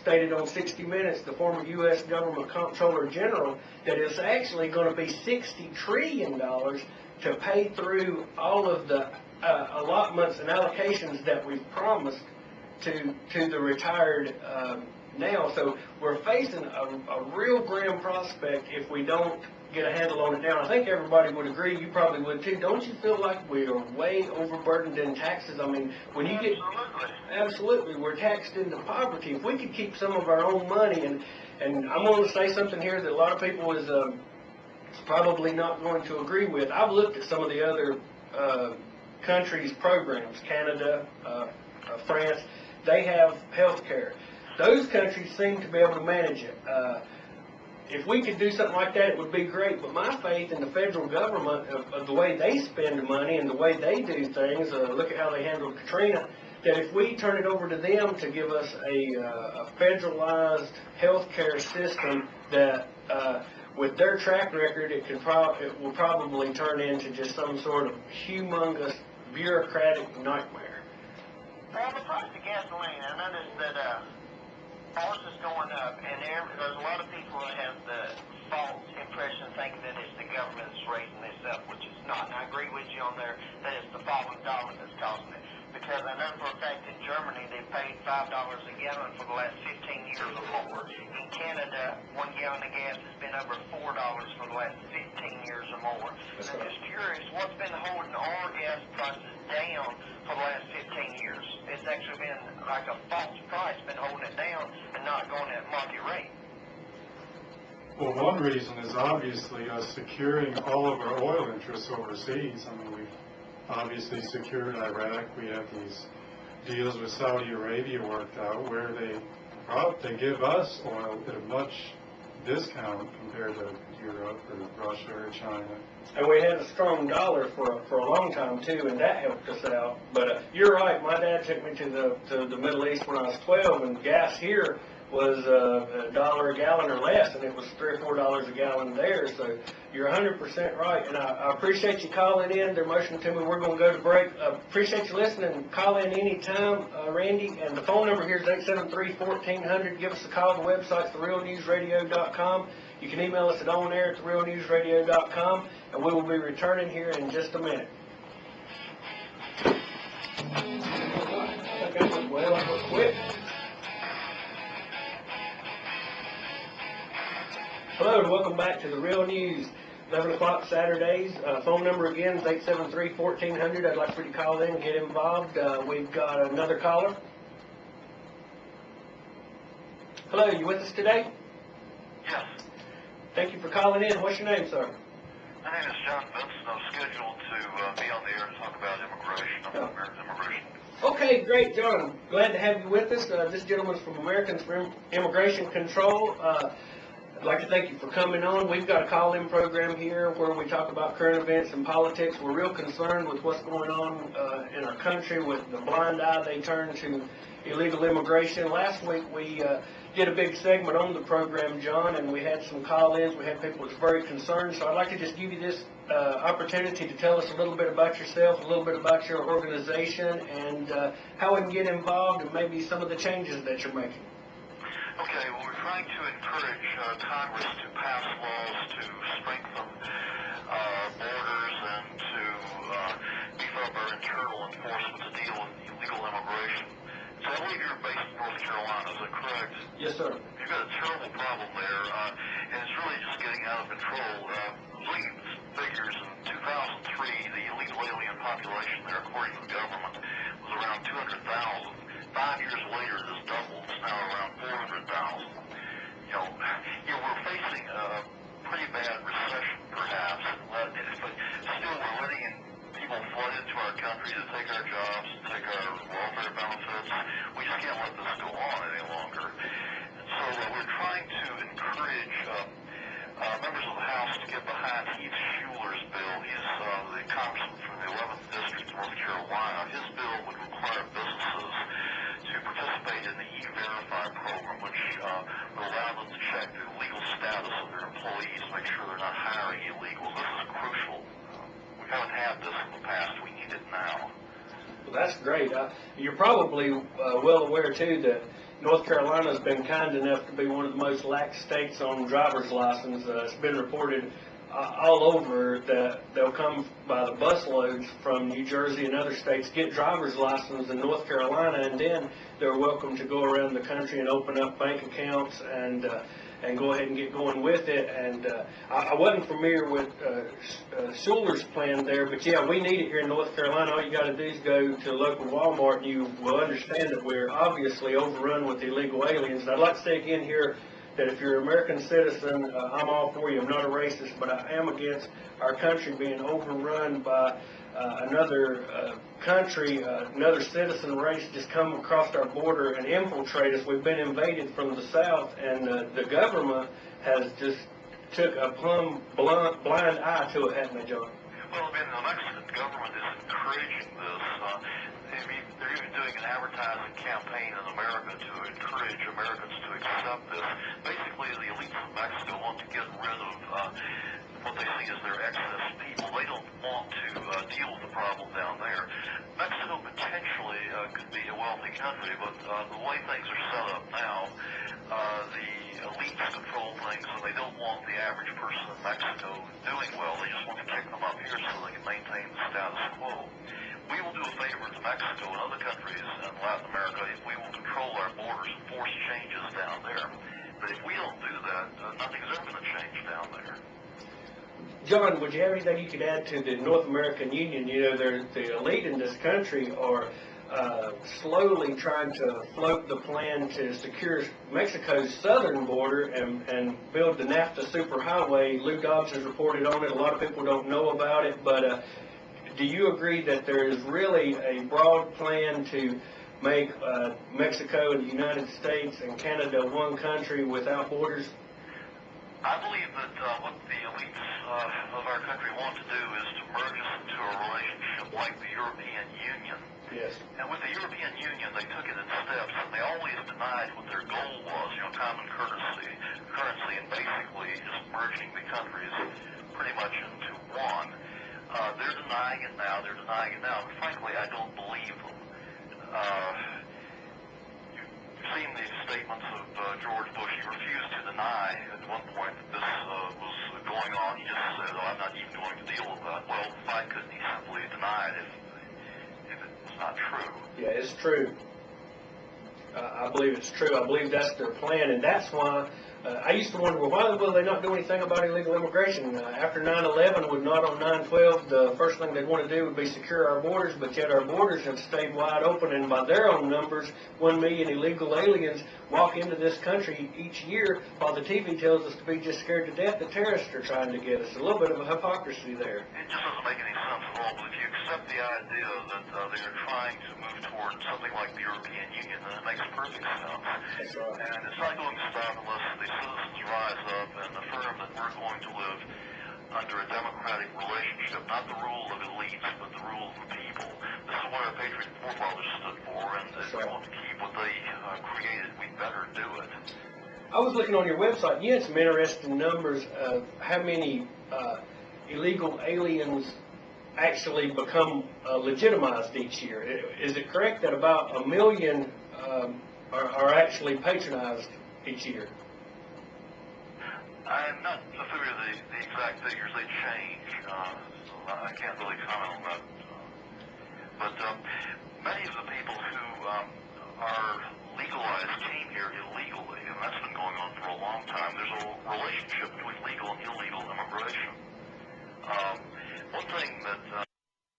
stated on 60 Minutes, the former U.S. Government Comptroller General, that it's actually going to be $60 trillion to pay through all of the allotments and allocations that we've promised to the retired now. So we're facing a real grim prospect if we don't get a handle on it now. I think everybody would agree, you probably would too. Don't you feel like we are way overburdened in taxes? I mean, when you get... Absolutely, we're taxed into poverty. If we could keep some of our own money, and I'm going to say something here that a lot of people is probably not going to agree with. I've looked at some of the other countries' programs, Canada, France. They have health care. Those countries seem to be able to manage it. If we could do something like that, it would be great. But my faith in the federal government, of the way they spend money and the way they do things, look at how they handled Katrina, that if we turn it over to them to give us a federalized health care system, that with their track record, it will probably turn into just some sort of humongous bureaucratic nightmare. Well, the price of gasoline, I noticed that ours is going up, and there's a lot of people that have the false impression thinking that it's the government that's raising this up, which it's not. And I agree with you on there that it's the falling dollar that's causing it. Because I know for a fact in Germany they paid $5 a gallon for the last 15 years or more. In Canada, 1 gallon of gas has been over $4 for the last 15 years or more. And I'm just curious, what's been holding our gas prices down for the last 15 years? It's actually been like a false price, been holding it down and not going at market rate. Well, one reason is obviously us securing all of our oil interests overseas. I mean, we've obviously secured Iraq. We have these deals with Saudi Arabia worked out where they give us oil at a much discount compared to Europe or Russia or China. And we had a strong dollar for a long time too, and that helped us out. But you're right. My dad took me to the Middle East when I was 12, and gas here was $1 a gallon or less, and it was $3 or $4 a gallon there. So you're 100% right, and I appreciate you calling in. They're motioning to me. We're going to go to break. Appreciate you listening. Call in anytime, Randy. And the phone number here is 873-1400. Give us a call. The website's therealnewsradio.com. You can email us at onair@therealnewsradio.com, and we will be returning here in just a minute. Well, I was quick. Hello and welcome back to the Real News, 11 o'clock Saturdays. Phone number again is 873-1400. I'd like for you to call in and get involved. We've got another caller. Hello, you with us today? Yes. Thank you for calling in. What's your name, sir? My name is John Benson. I'm scheduled to be on the air to talk about immigration. I'm from American Immigration. Okay, great, John. Glad to have you with us. This gentleman's from Americans for Immigration Control. I'd like to thank you for coming on. We've got a call-in program here where we talk about current events and politics. We're real concerned with what's going on in our country with the blind eye they turn to illegal immigration. Last week we did a big segment on the program, John, and we had some call-ins. We had people that were very concerned. So I'd like to just give you this opportunity to tell us a little bit about yourself, a little bit about your organization, and how we can get involved and maybe some of the changes that you're making. Okay, well, we're trying to encourage Congress to pass laws to strengthen borders and to beef up our internal enforcement to deal with illegal immigration. So I believe you're based in North Carolina, is that correct? Yes, sir. You've got a terrible problem there, and it's really just getting out of control. Looking at figures, in 2003, the illegal alien population there, according to the government, was around 200,000. 5 years later, this doubled. It's now around 400,000. We're facing a pretty bad recession, perhaps, but still we're letting people flood into our country to take our jobs, to take our welfare benefits. We just can't let this go on any longer. And so we're trying to encourage members of the House to get behind Heath Shuler's bill. He's the congressman from the 11th District of North Carolina. His bill would require businesses to participate in the E-Verify program, which will allow them to check the legal status of their employees, make sure they're not hiring illegals. This is crucial. We haven't had this in the past. We need it now. Well, that's great. You're probably well aware, too, that North Carolina's been kind enough to be one of the most lax states on driver's license. It's been reported all over that they'll come by the busloads from New Jersey and other states, get driver's license in North Carolina, and then they're welcome to go around the country and open up bank accounts and go ahead and get going with it. And I wasn't familiar with Schuler's plan there, but yeah, we need it here in North Carolina. All you got to do is go to a local Walmart, and you will understand that we're obviously overrun with illegal aliens. And I'd like to say again here that if you're an American citizen, I'm all for you. I'm not a racist, but I am against our country being overrun by another country, another citizen race just come across our border and infiltrate us. We've been invaded from the south, and the government has just took a blind eye to it, hasn't they, John? Well, I mean, the Mexican government is encouraging this. They're even doing an advertising campaign in America to encourage Americans to accept this. Basically, the elites of Mexico want to get rid of what they see as their excess people. They don't want to deal with the problem down there. Mexico potentially could be a wealthy country, but the way things are set up now, the elites control things, and they don't want the average person in Mexico doing well. They just want to kick them up here so they can maintain the status quo. We will do a favor to Mexico and other countries in Latin America if we will control our borders and force changes down there. But if we don't do that, nothing's ever going to change down there. John, would you have anything you could add to the North American Union? You know, the elite in this country are slowly trying to float the plan to secure Mexico's southern border and build the NAFTA superhighway. Lou Dobbs has reported on it. A lot of people don't know about it, but do you agree that there is really a broad plan to make Mexico and the United States and Canada one country without borders? I believe that what the elites of our country want to do is to merge us into a relationship like the European Union. Yes. And with the European Union, they took it in steps, and they always denied what their goal was, common currency, and basically just merging the countries pretty much into one. They're denying it now, but frankly, I don't believe them. You've seen the statements of George Bush. He refused to deny at one point that this was going on. He just said, I'm not even going to deal with that. Well, why couldn't he simply deny it if it's not true? Yeah, it's true. I believe it's true. I believe that's their plan, and that's why I used to wonder, well, why will they not do anything about illegal immigration? After 9/11, would not on 9/12, the first thing they'd want to do would be secure our borders, but yet our borders have stayed wide open, and by their own numbers, 1 million illegal aliens walk into this country each year, while the TV tells us to be just scared to death that terrorists are trying to get us. A little bit of a hypocrisy there. It just doesn't make any sense at all, but if you accept the idea that they are trying to move towards something like the European Union, then it makes perfect sense. That's right. And it's not going to stop unless the citizens rise up and affirm that we're going to live under a democratic relationship, not the rule of elites, but the rule of the people. This is what our patriot forefathers stood for, and if we want to keep what they created, we better do it. I was looking on your website. You had some interesting numbers of how many illegal aliens actually become legitimized each year. Is it correct that about 1 million are actually patronized each year? I'm not familiar with the exact figures. They change, so I can't really comment on that. But many of the people who are legalized came here illegally, and that's been going on for a long time. There's a relationship between legal and illegal immigration. One thing that